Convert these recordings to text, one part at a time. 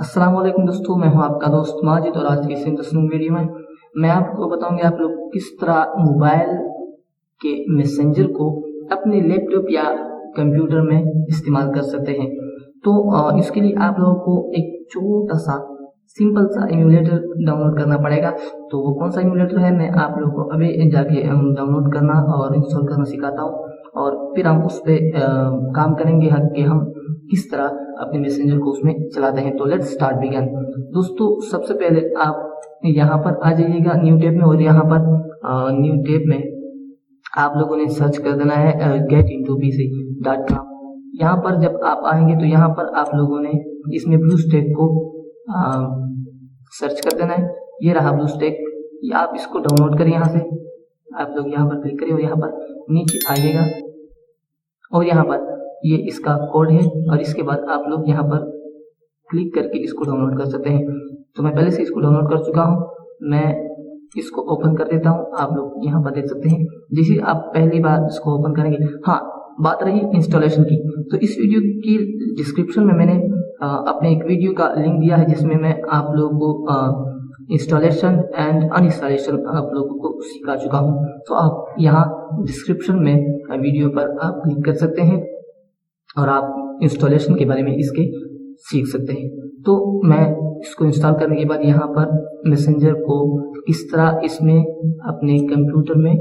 अस्सलाम वालेकुम दोस्तों, मैं हूं आपका दोस्त माजिद और आज की इस इंटरेस्टिंग वीडियो में मैं आपको बताऊंगा आप लोग किस तरह मोबाइल के मैसेंजर को अपने लैपटॉप या कंप्यूटर में इस्तेमाल कर सकते हैं। तो इसके लिए आप लोगों को एक छोटा सा सिंपल सा इम्यूलेटर डाउनलोड करना पड़ेगा। तो वो कौन सा इम्यूलेटर है मैं आप लोगों को अभी जाके डाउनलोड करना और इंस्टॉल करना सिखाता हूँ और फिर हम उस पर काम करेंगे कि हम किस तरह अपने मैसेंजर को उसमें चलाते हैं। तो लेट्स स्टार्ट बिगिन। दोस्तों सबसे पहले आप यहाँ पर आ जाइएगा न्यू टैब में और यहाँ पर न्यू टैब में आप लोगों ने सर्च कर देना है getintopc.com। यहाँ पर जब आप आएंगे तो यहाँ पर आप लोगों ने इसमें ब्लू स्टैक को सर्च कर देना है। ये रहा ब्लू स्टैक, ये आप इसको डाउनलोड करें। यहाँ से आप लोग यहाँ पर क्लिक करें और यहाँ पर नीचे आइएगा और यहाँ पर ये इसका कोड है और इसके बाद आप लोग यहाँ पर क्लिक करके इसको डाउनलोड कर सकते हैं। तो मैं पहले से इसको डाउनलोड कर चुका हूँ, मैं इसको ओपन कर देता हूँ। आप लोग यहाँ पर देख सकते हैं जैसे आप पहली बार इसको ओपन करेंगे। हाँ, बात रही इंस्टॉलेशन की, तो इस वीडियो की डिस्क्रिप्शन में मैंने अपने एक वीडियो का लिंक दिया है जिसमें मैं आप लोगों को इंस्टॉलेशन एंड अनइंस्टॉलेशन आप लोगों को सिखा चुका हूँ। तो आप यहाँ डिस्क्रिप्शन में वीडियो पर आप क्लिक कर सकते हैं और आप इंस्टॉलेशन के बारे में इसके सीख सकते हैं। तो मैं इसको इंस्टॉल करने के बाद यहाँ पर मैसेंजर को किस तरह इसमें अपने कंप्यूटर में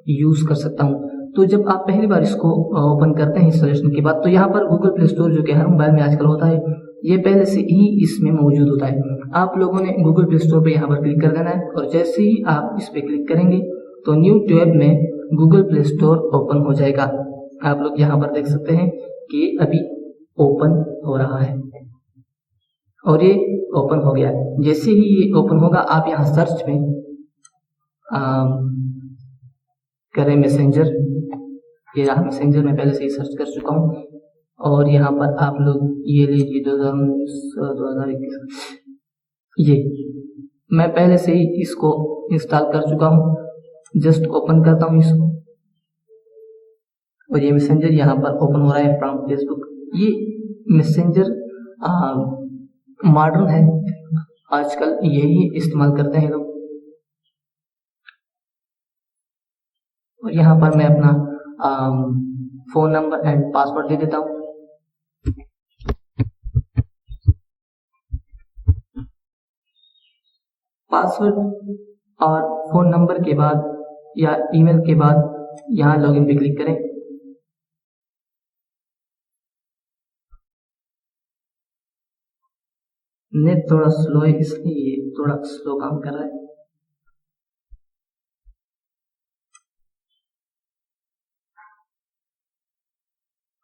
यूज़ कर सकता हूँ। तो जब आप पहली बार इसको ओपन करते हैं इंस्टॉलेशन के बाद, तो यहाँ पर गूगल प्ले स्टोर जो कि हर मोबाइल में आजकल होता है, ये पहले से ही इसमें मौजूद होता है। आप लोगों ने गूगल प्ले स्टोर पर यहाँ पर क्लिक कर देना है और जैसे ही आप इस पर क्लिक करेंगे तो न्यू टैब में गूगल प्ले स्टोर ओपन हो जाएगा। आप लोग यहाँ पर देख सकते हैं कि अभी ओपन हो रहा है और ये ओपन हो गया। जैसे ही ये ओपन होगा आप यहाँ सर्च में करें मैसेंजर, ये रहा मैसेंजर, मैं पहले से ही सर्च कर चुका हूँ। और यहाँ पर आप लोग ये लीजिए 2021, ये मैं पहले से ही इसको इंस्टॉल कर चुका हूँ। जस्ट ओपन करता हूँ इसको और ये मैसेंजर यहाँ पर ओपन हो रहा है फ्रॉम फेसबुक। ये मैसेंजर मॉडर्न है, आजकल यही इस्तेमाल करते हैं लोग। और यहाँ पर मैं अपना फोन नंबर एंड पासवर्ड दे देता हूँ। पासवर्ड और फोन नंबर के बाद या ईमेल के बाद यहाँ लॉगिन पे क्लिक करें। नेट थोड़ा स्लो है इसलिए थोड़ा स्लो काम कर रहा है।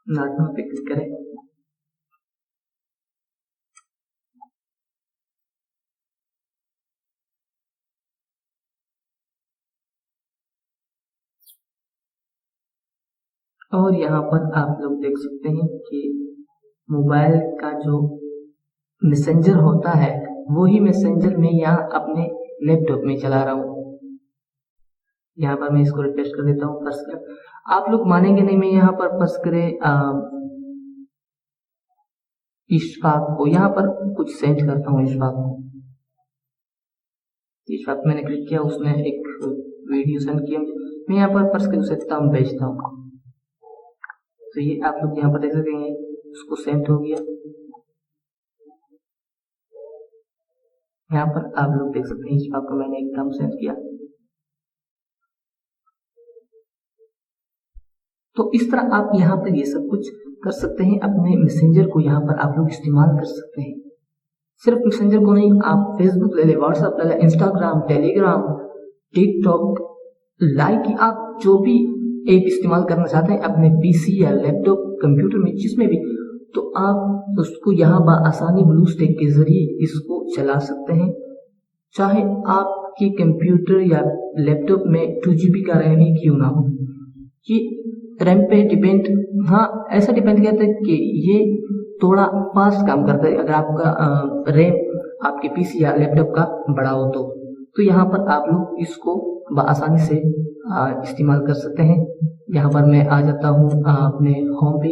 नाटक पे क्लिक करें और यहाँ पर आप लोग देख सकते हैं कि मोबाइल का जो मैसेंजर होता है वही मैसेंजर मैं यहाँ अपने लैपटॉप में चला रहा हूँ। यहाँ पर मैं इसको रिफ्रेश कर देता हूँ। फर्स्ट कर, आप लोग मानेंगे नहीं, मैं यहाँ पर फर्स्ट करे इशफाक को यहाँ पर कुछ सेंड करता हूँ। इशफाक मैंने क्लिक किया, उसने एक वीडियो सेंड किया, मैं यहाँ पर फर्स्ट कर उसे थंब भेजता हूँ। तो ये आप लोग यहाँ पर देख सकते हैं उसको सेंड हो गया। यहाँ पर आप लोग देख सकते हैं इशफाक को मैंने एक थंब सेंड किया। तो इस तरह आप यहाँ पर ये सब कुछ कर सकते हैं। अपने मैसेंजर को यहाँ पर आप लोग इस्तेमाल कर सकते हैं। सिर्फ मैसेंजर को नहीं, आप फेसबुक ले लें, व्हाट्सएप ले लें, इंस्टाग्राम, टेलीग्राम, टिकटॉक, लाइक, आप जो भी ऐप इस्तेमाल करना चाहते हैं अपने पीसी या लैपटॉप, कंप्यूटर में, जिसमें भी, तो आप उसको यहाँ आसानी ब्लू स्टैक के जरिए इसको चला सकते हैं। चाहे आपके कंप्यूटर या लैपटॉप में 2 GB का रैम ही क्यों ना हो, ये रैम पे डिपेंड, हाँ ऐसा डिपेंड करता है कि ये थोड़ा फास्ट काम करता है। अगर आपका रैम आपके पीसी या लैपटॉप का बड़ा हो तो यहाँ पर आप लोग इसको आसानी से इस्तेमाल कर सकते हैं। यहाँ पर मैं आ जाता हूँ अपने होम पे।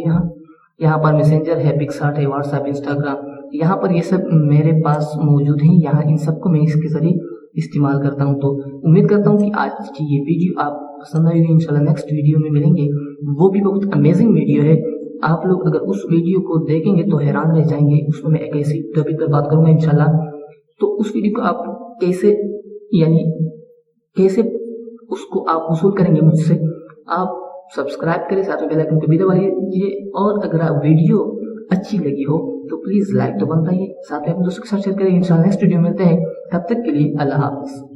यहाँ पर मैसेंजर है, पिक्सार्ट है, व्हाट्सएप, इंस्टाग्राम, यहाँ पर ये सब मेरे पास मौजूद हैं, यहाँ इन सबको मैं इसके जरिए इस्तेमाल करता हूँ। तो उम्मीद करता हूँ कि आज की ये वीडियो आप पसंद आएगी। इंशाल्लाह नेक्स्ट वीडियो में मिलेंगे, वो भी बहुत अमेजिंग वीडियो है। आप लोग अगर उस वीडियो को देखेंगे तो हैरान रह जाएंगे। उसमें मैं एक ऐसी टॉपिक पर बात करूँगा इंशाल्लाह। तो उस वीडियो को आप कैसे कैसे उसको आप वसूल करेंगे मुझसे, आप सब्सक्राइब करें, साथ में बेल आइकन को भी दबा लीजिए। और अगर वीडियो अच्छी लगी हो तो प्लीज लाइक तो बनता ही, साथ में अपने दोस्तों के साथ शेयर करें। इंशाल्लाह नेक्स्ट वीडियो में मिलते हैं, तब तक के लिए अल्लाह हाफिज।